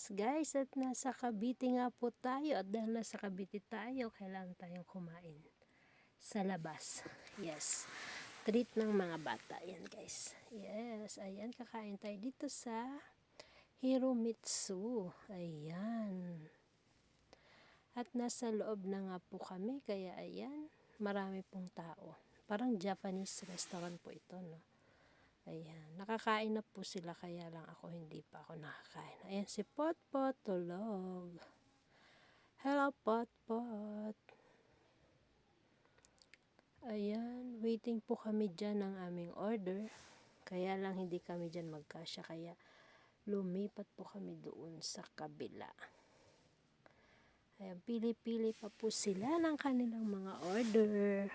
Yes guys, at nasa Cavite nga po tayo. At dahil nasa Cavite tayo, kailangan tayong kumain sa labas. Yes, treat ng mga bata. Yan guys. Yes, ayan, kakain tayo dito sa Hiromitsu. Ayan. At nasa loob na nga po kami, kaya ayan, marami pong tao. Parang Japanese restaurant po ito, no? Ayan, nakakain na po sila, kaya lang ako hindi pa ako nakakain. Ayan si Potpot, tulog. Hello Potpot. Ayan, waiting po kami dyan ng aming order. Kaya lang hindi kami dyan magkasya, kaya lumipat po kami doon sa kabila. Ayan, pili-pili pa po sila ng kanilang mga order.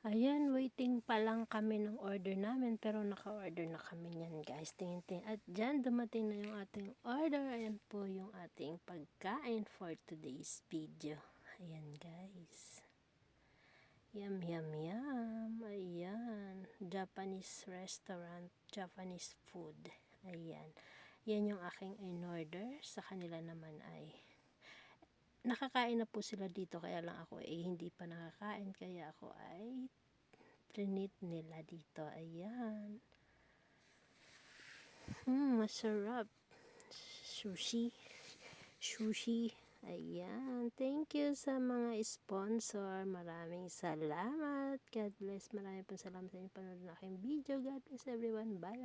Ayan, waiting pa lang kami ng order namin, pero naka-order na kami niyan guys. Tingin-tingin. At dyan, dumating na yung ating order. Ayan po yung ating pagkain for today's video. Ayan guys. Yum, yum, yum. Ayan. Japanese restaurant, Japanese food. Ayan. Yan yung aking in-order. Sa kanila naman ay nakakain na po sila dito, kaya lang ako hindi pa nakakain, kaya ako ay trinit nila dito. Ayan. Masarap. Sushi. Ayan. Thank you sa mga sponsor. Maraming salamat. God bless. Maraming po salamat sa inyong panonood ng aking video. God bless everyone. Bye.